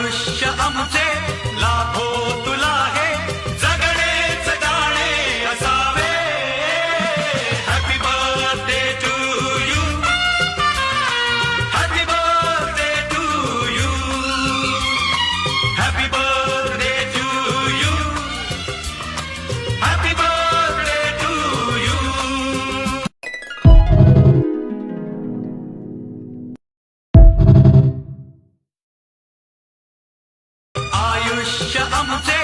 आयुष्य आमचे लाभो तुला हे जगणेच गाणे असावे. Happy birthday to you, happy birthday to you, happy birthday to you, happy birthday to you. आयुष्य आमचे